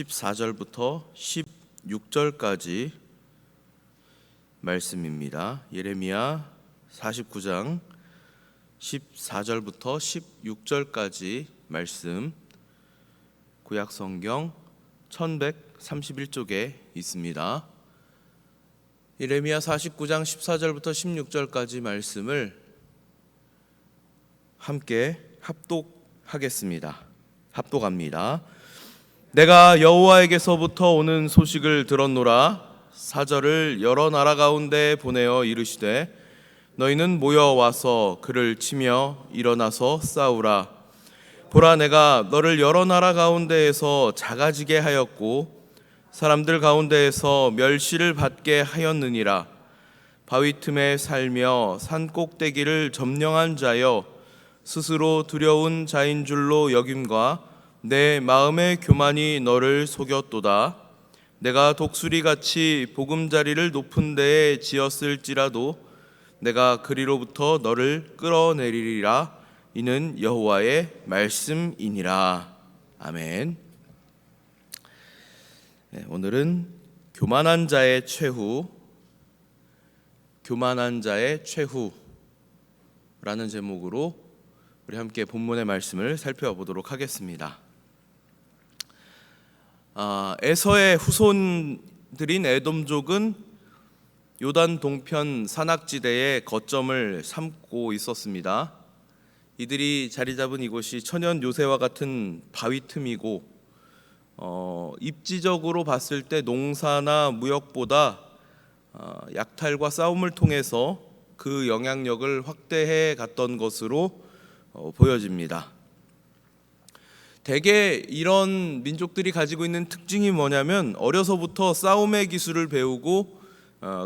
14절부터 16절까지 말씀입니다. 예레미야 49장 14절부터 16절까지 말씀, 구약성경 1131쪽에 있습니다. 예레미야 49장 14절부터 16절까지 말씀을 함께 합독합니다. 내가 여호와에게서부터 오는 소식을 들었노라. 사절을 여러 나라 가운데 보내어 이르시되 너희는 모여와서 그를 치며 일어나서 싸우라. 보라, 내가 너를 여러 나라 가운데에서 작아지게 하였고 사람들 가운데에서 멸시를 받게 하였느니라. 바위 틈에 살며 산 꼭대기를 점령한 자여, 스스로 두려운 자인 줄로 여김과 내 마음의 교만이 너를 속였도다. 내가 독수리같이 보금자리를 높은 데에 지었을지라도 내가 그리로부터 너를 끌어내리리라. 이는 여호와의 말씀이니라. 아멘. 오늘은 교만한 자의 최후라는 제목으로 우리 함께 본문의 말씀을 살펴보도록 하겠습니다. 에서의 후손들인 에돔족은 요단 동편 산악지대에 거점을 삼고 있었습니다. 이들이 자리 잡은 이곳이 천연 요새와 같은 바위 틈이고 입지적으로 봤을 때 농사나 무역보다 약탈과 싸움을 통해서 그 영향력을 확대해 갔던 것으로 보여집니다. 대개 이런 민족들이 가지고 있는 특징이 뭐냐면 어려서부터 싸움의 기술을 배우고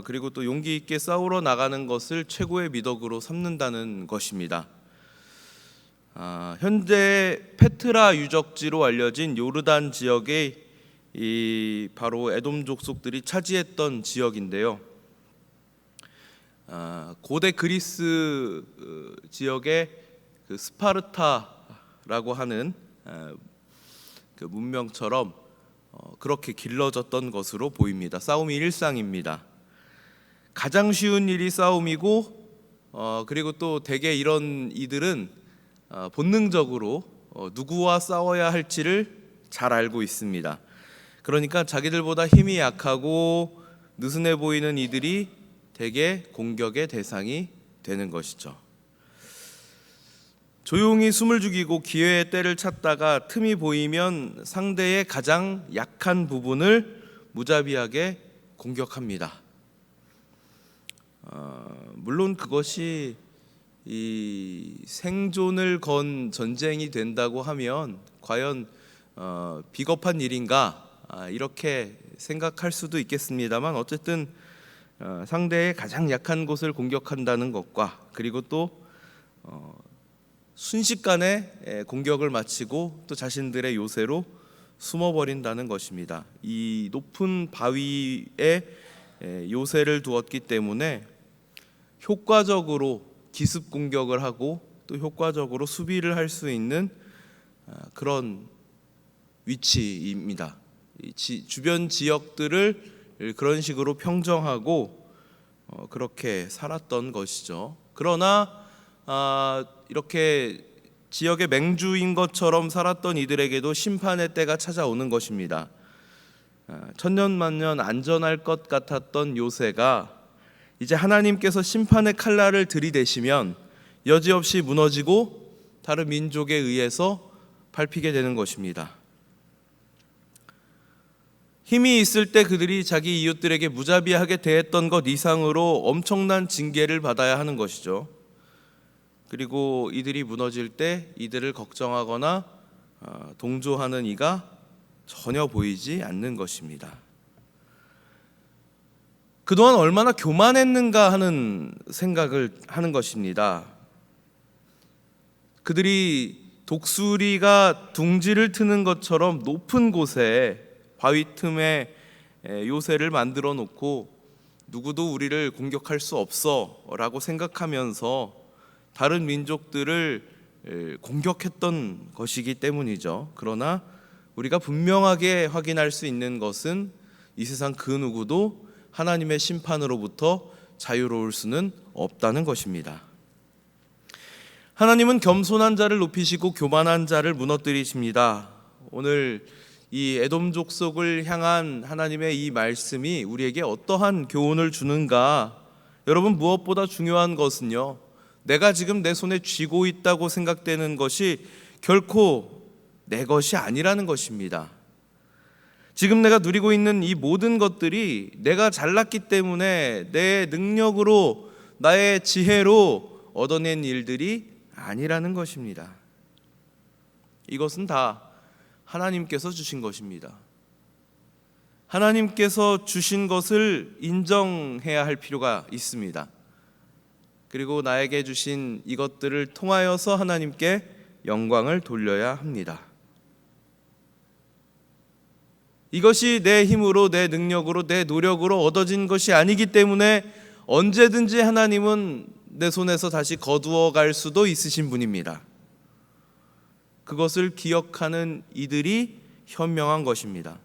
그리고 또 용기 있게 싸우러 나가는 것을 최고의 미덕으로 삼는다는 것입니다. 현재 페트라 유적지로 알려진 요르단 지역의 바로 에돔 족속들이 차지했던 지역인데요. 고대 그리스 지역의 그 스파르타라고 하는 그 문명처럼 그렇게 길러졌던 것으로 보입니다. 싸움이 일상입니다. 가장 쉬운 일이 싸움이고 그리고 또 대개 이런 이들은 본능적으로 누구와 싸워야 할지를 잘 알고 있습니다. 그러니까 자기들보다 힘이 약하고 느슨해 보이는 이들이 대개 공격의 대상이 되는 것이죠. 조용히 숨을 죽이고 기회의 때를 찾다가 틈이 보이면 상대의 가장 약한 부분을 무자비하게 공격합니다. 물론 그것이 이 생존을 건 전쟁이 된다고 하면 과연 비겁한 일인가 이렇게 생각할 수도 있겠습니다만, 어쨌든 상대의 가장 약한 곳을 공격한다는 것과 그리고 또 순식간에 공격을 마치고 또 자신들의 요새로 숨어버린다는 것입니다. 이 높은 바위에 요새를 두었기 때문에 효과적으로 기습 공격을 하고 또 효과적으로 수비를 할 수 있는 그런 위치입니다. 주변 지역들을 그런 식으로 평정하고 그렇게 살았던 것이죠. 그러나 이렇게 지역의 맹주인 것처럼 살았던 이들에게도 심판의 때가 찾아오는 것입니다. 천년만년 안전할 것 같았던 요새가 이제 하나님께서 심판의 칼날을 들이대시면 여지없이 무너지고 다른 민족에 의해서 밟히게 되는 것입니다. 힘이 있을 때 그들이 자기 이웃들에게 무자비하게 대했던 것 이상으로 엄청난 징계를 받아야 하는 것이죠. 그리고 이들이 무너질 때 이들을 걱정하거나 동조하는 이가 전혀 보이지 않는 것입니다. 그동안 얼마나 교만했는가 하는 생각을 하는 것입니다. 그들이 독수리가 둥지를 트는 것처럼 높은 곳에 바위 틈에 요새를 만들어 놓고 누구도 우리를 공격할 수 없어 라고 생각하면서 다른 민족들을 공격했던 것이기 때문이죠. 그러나 우리가 분명하게 확인할 수 있는 것은 이 세상 그 누구도 하나님의 심판으로부터 자유로울 수는 없다는 것입니다. 하나님은 겸손한 자를 높이시고 교만한 자를 무너뜨리십니다. 오늘 이 에돔 족속을 향한 하나님의 이 말씀이 우리에게 어떠한 교훈을 주는가? 여러분, 무엇보다 중요한 것은요, 내가 지금 내 손에 쥐고 있다고 생각되는 것이 결코 내 것이 아니라는 것입니다. 지금 내가 누리고 있는 이 모든 것들이 내가 잘났기 때문에 내 능력으로, 나의 지혜로 얻어낸 일들이 아니라는 것입니다. 이것은 다 하나님께서 주신 것입니다. 하나님께서 주신 것을 인정해야 할 필요가 있습니다. 그리고 나에게 주신 이것들을 통하여서 하나님께 영광을 돌려야 합니다. 이것이 내 힘으로, 내 능력으로, 내 노력으로 얻어진 것이 아니기 때문에 언제든지 하나님은 내 손에서 다시 거두어 갈 수도 있으신 분입니다. 그것을 기억하는 이들이 현명한 것입니다.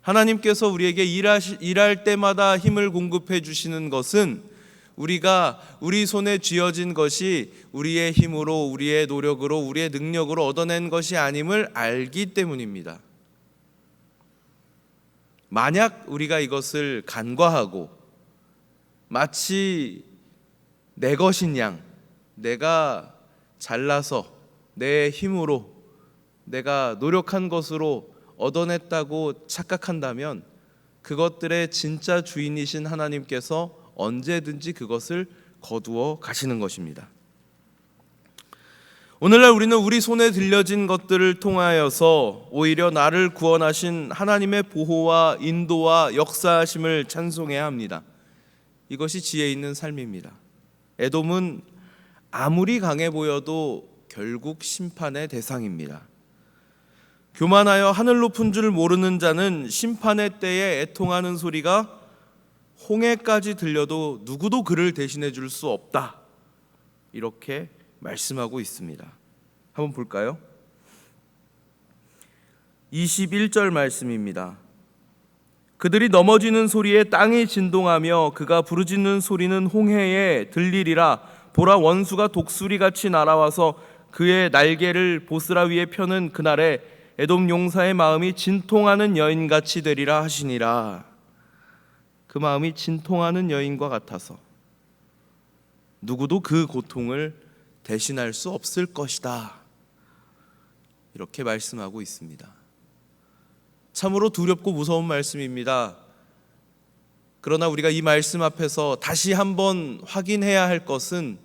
하나님께서 우리에게 일할 때마다 힘을 공급해 주시는 것은 우리가 우리 손에 쥐어진 것이 우리의 힘으로, 우리의 노력으로, 우리의 능력으로 얻어낸 것이 아님을 알기 때문입니다. 만약 우리가 이것을 간과하고 마치 내 것인 양, 내가 잘나서 내 힘으로, 내가 노력한 것으로 얻어냈다고 착각한다면 그것들의 진짜 주인이신 하나님께서 언제든지 그것을 거두어 가시는 것입니다. 오늘날 우리는 우리 손에 들려진 것들을 통하여서 오히려 나를 구원하신 하나님의 보호와 인도와 역사하심을 찬송해야 합니다. 이것이 지혜 있는 삶입니다. 에돔은 아무리 강해 보여도 결국 심판의 대상입니다. 교만하여 하늘 높은 줄 모르는 자는 심판의 때에 애통하는 소리가 홍해까지 들려도 누구도 그를 대신해 줄 수 없다, 이렇게 말씀하고 있습니다. 한번 볼까요? 21절 말씀입니다. 그들이 넘어지는 소리에 땅이 진동하며 그가 부르짖는 소리는 홍해에 들리리라. 보라, 원수가 독수리같이 날아와서 그의 날개를 보스라 위에 펴는 그날에 에돔 용사의 마음이 진통하는 여인같이 되리라 하시니라. 그 마음이 진통하는 여인과 같아서 누구도 그 고통을 대신할 수 없을 것이다, 이렇게 말씀하고 있습니다. 참으로 두렵고 무서운 말씀입니다. 그러나 우리가 이 말씀 앞에서 다시 한번 확인해야 할 것은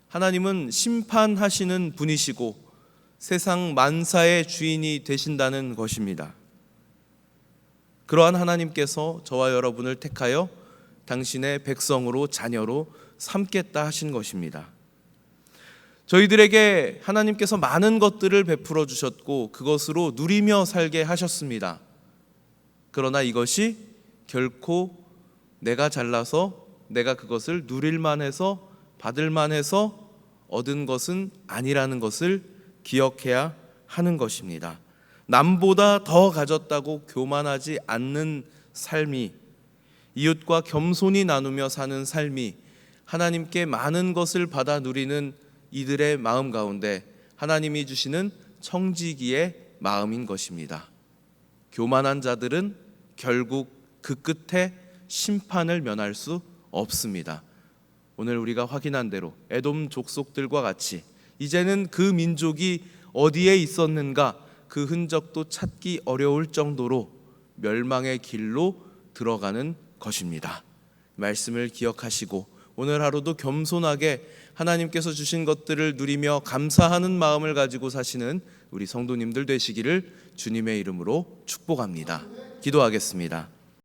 하나님은 심판하시는 분이시고 세상 만사의 주인이 되신다는 것입니다. 그러한 하나님께서 저와 여러분을 택하여 당신의 백성으로, 자녀로 삼겠다 하신 것입니다. 저희들에게 하나님께서 많은 것들을 베풀어 주셨고 그것으로 누리며 살게 하셨습니다. 그러나 이것이 결코 내가 잘나서 내가 그것을 누릴만 해서 받을만 해서 얻은 것은 아니라는 것을 기억해야 하는 것입니다. 남보다 더 가졌다고 교만하지 않는 삶이, 이웃과 겸손히 나누며 사는 삶이 하나님께 많은 것을 받아 누리는 이들의 마음 가운데 하나님이 주시는 청지기의 마음인 것입니다. 교만한 자들은 결국 그 끝에 심판을 면할 수 없습니다. 오늘 우리가 확인한 대로 에돔 족속들과 같이 이제는 그 민족이 어디에 있었는가 그 흔적도 찾기 어려울 정도로 멸망의 길로 들어가는 것입니다. 말씀을 기억하시고 오늘 하루도 겸손하게 하나님께서 주신 것들을 누리며 감사하는 마음을 가지고 사시는 우리 성도님들 되시기를 주님의 이름으로 축복합니다. 기도하겠습니다.